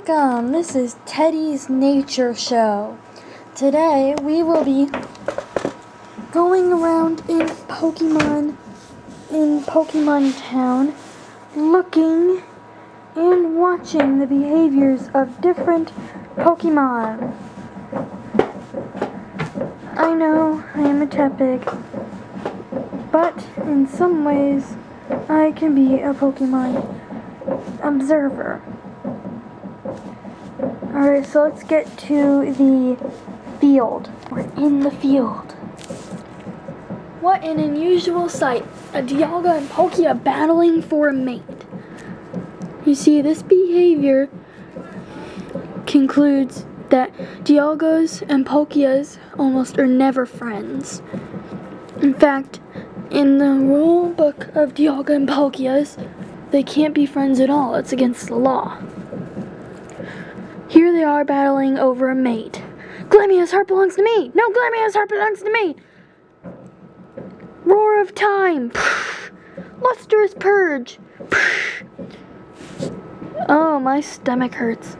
Welcome, this is Teddy's Nature Show. Today we will be going around in Pokemon Town, looking and watching the behaviors of different Pokemon. I know I am a Tepig, but in some ways I can be a Pokemon observer. Alright, so let's get to the field. We're in the field. What an unusual sight. A Dialga and Palkia battling for a mate. You see, this behavior concludes that Dialgas and Palkias almost are never friends. In fact, in the rule book of Dialga and Palkias, they can't be friends at all. It's against the law. Here they are battling over a mate. Glamia's heart belongs to me! No, Glamia's heart belongs to me! Roar of time! Lustrous purge! Oh, my stomach hurts.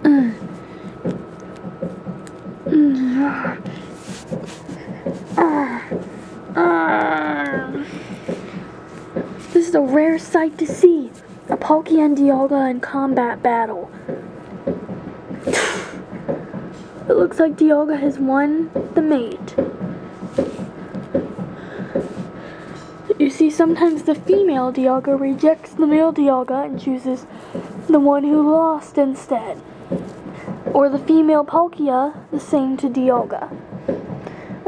This is a rare sight to see. A Palkia and Dialga in combat battle. It looks like Dialga has won the mate. You see, sometimes the female Dialga rejects the male Dialga and chooses the one who lost instead. Or the female Palkia, the same to Dialga.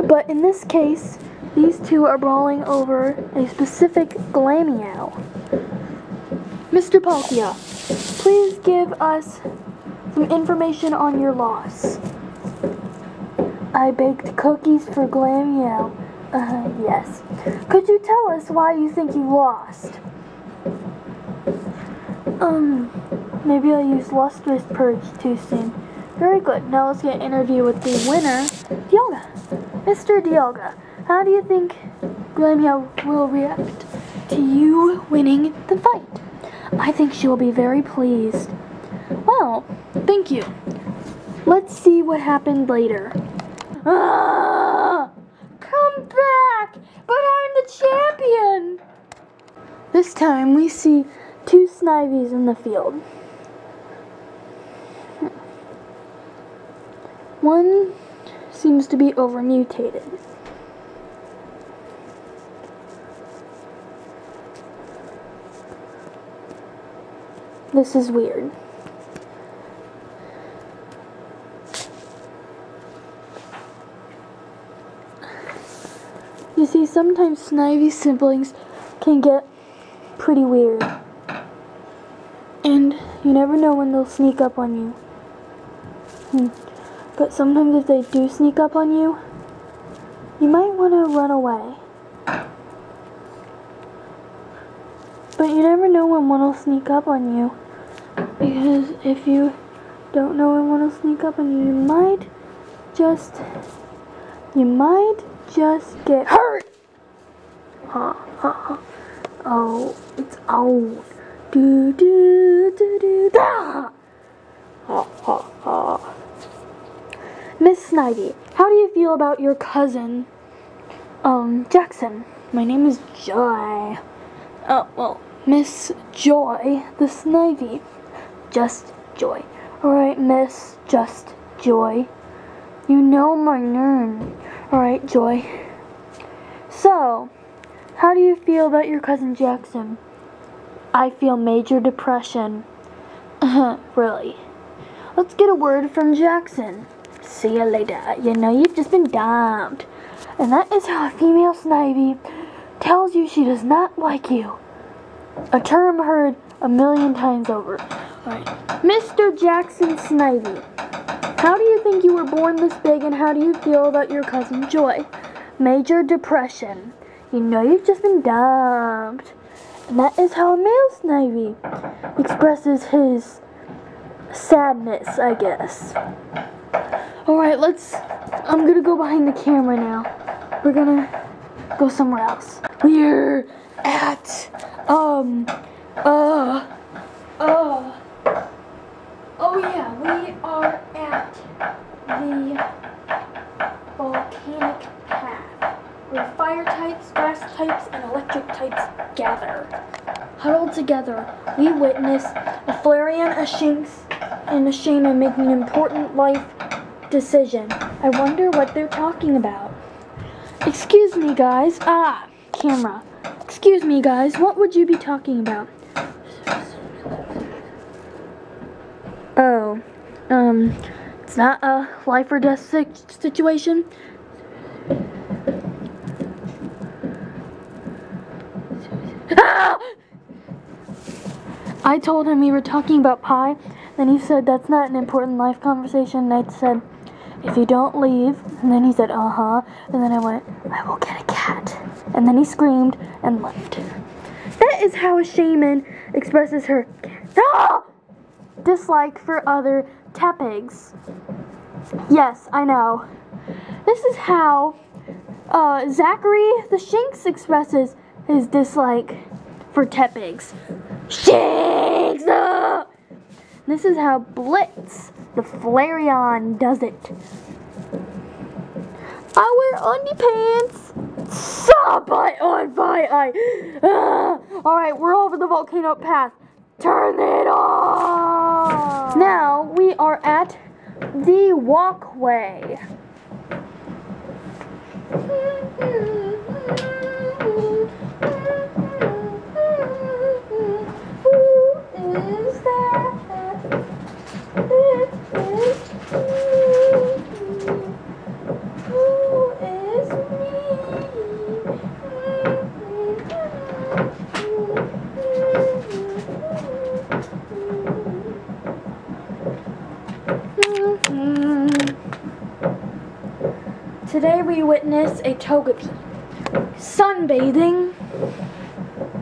But in this case, these two are brawling over a specific Glameow. Mr. Palkia, please give us some information on your loss. I baked cookies for Glameow. Yes. Could you tell us why you think you lost? Maybe I used Lustrous Purge too soon. Very good. Now let's get an interview with the winner, Dialga. Mr. Dialga, how do you think Glameow will react to you winning the fight? I think she will be very pleased. Well, thank you. Let's see what happened later. Come back! But I'm the champion! This time we see two Snivies in the field. One seems to be over-mutated. This is weird. You see, sometimes Snivy siblings can get pretty weird. And you never know when they'll sneak up on you. But sometimes if they do sneak up on you, you might want to run away. But you never know when one will sneak up on you. Because if you don't know when one will sneak up on you, you might just get hurt. Oh, it's old. Do do do do da. Miss Snivy, how do you feel about your cousin, Jackson? My name is Joy. Oh, well, Miss Joy, the Snivy. Just Joy. Alright, Miss Just Joy. You know my name. Alright, Joy. So, how do you feel about your cousin Jackson? I feel major depression. Really? Let's get a word from Jackson. See you later. You know you've just been dumped. And that is how a female Snivy tells you she does not like you. A term heard a million times over. Alright. Mr. Jackson Snivy, how do you think you were born this big, and how do you feel about your cousin Joy? Major depression. You know you've just been dumped. And that is how a male Snivy expresses his sadness, I guess. Alright, I'm gonna go behind the camera now. We're gonna go somewhere else. We're at, Oh yeah, we are at the volcanic path, where fire types, grass types, and electric types gather. Huddled together, we witness a Flareon, a Shinx, and a Shaman making an important life decision. I wonder what they're talking about. Excuse me, guys. Camera. Excuse me, guys. What would you be talking about? Oh, it's not a life or death situation. I told him we were talking about pie. Then he said that's not an important life conversation. And I said, if you don't leave. And then he said, uh-huh. And then I went, I will get a cat. And then he screamed and left. That is how a shaman expresses her dislike for other tepigs. Yes, I know. This is how Zachary the Shinx expresses his dislike for tepigs. Shinx! This is how Blitz the Flareon does it. I wear underpants. Stop! On fire! Alright, we're over the volcano path. Turn it off! Now we are at the walkway. Who is that? Who is Today we witness a Togepi sunbathing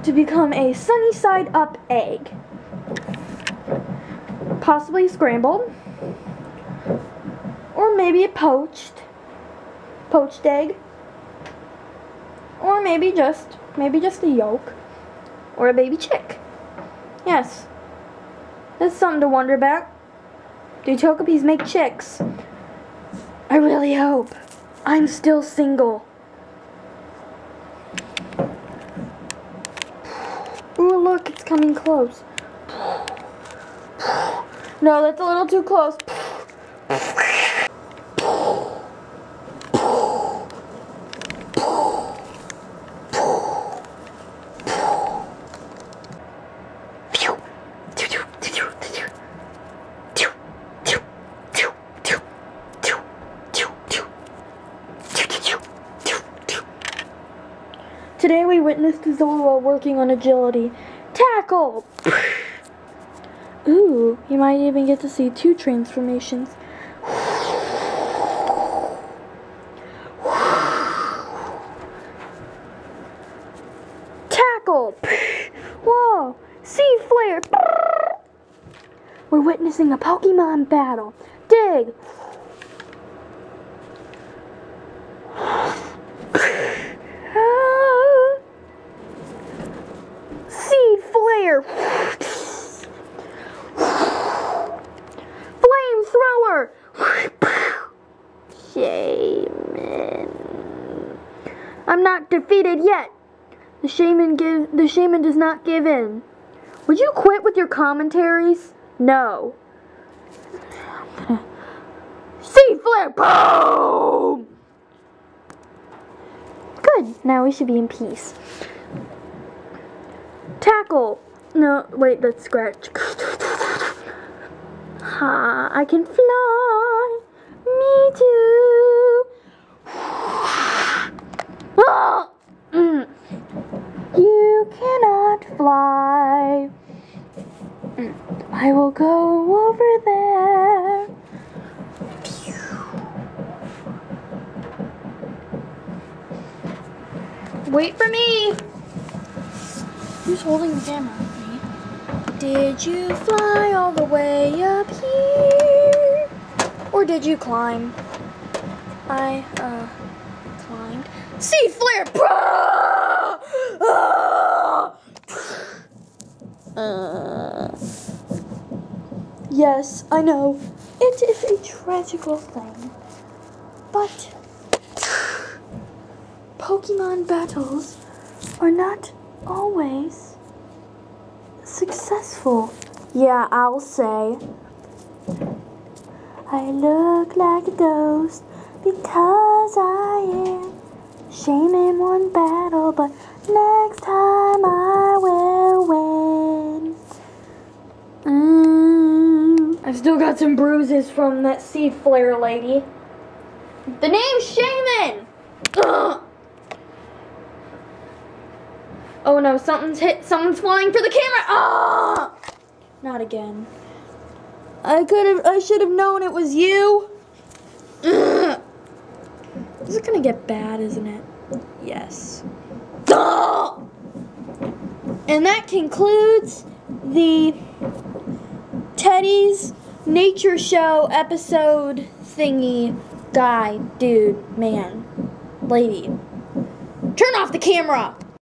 to become a sunny side up egg. Possibly scrambled. Or maybe a poached egg. Or maybe just a yolk. Or a baby chick. Yes. That's something to wonder about. Do Togepis make chicks? I really hope. I'm still single. Ooh, look, it's coming close. No, that's a little too close. Today we witnessed Zola working on agility. Tackle! Ooh, you might even get to see 2 transformations. Tackle! Whoa! Sea Flare! We're witnessing a Pokemon battle. Dig! Sea Flare! Flamethrower! Shaman. I'm not defeated yet. The shaman does not give in. Would you quit with your commentaries? No. Sea Flare! Boom! Good. Now we should be in peace. Tackle. No, wait, let's scratch. Ha, I can fly. Me too. Ah! You cannot fly. I will go over there. Wait for me. Who's holding the camera? Me. Did you fly all the way up here? Or did you climb? I, climbed. Sea Flare! Yes, I know. It is a tragical thing. But Pokemon battles are not always successful. Yeah, I'll say. I look like a ghost because I am shame in one battle, but next time I will win. I've still got some bruises from that sea flare lady. The name's Shaman! Ugh. Oh no, someone's flying for the camera! Ah! Not again. I should have known it was you. Ugh. This is gonna get bad, isn't it? Yes. Ugh. And that concludes the Teddy's Nature Show episode thingy. Guy, dude, man, lady. Turn off the camera!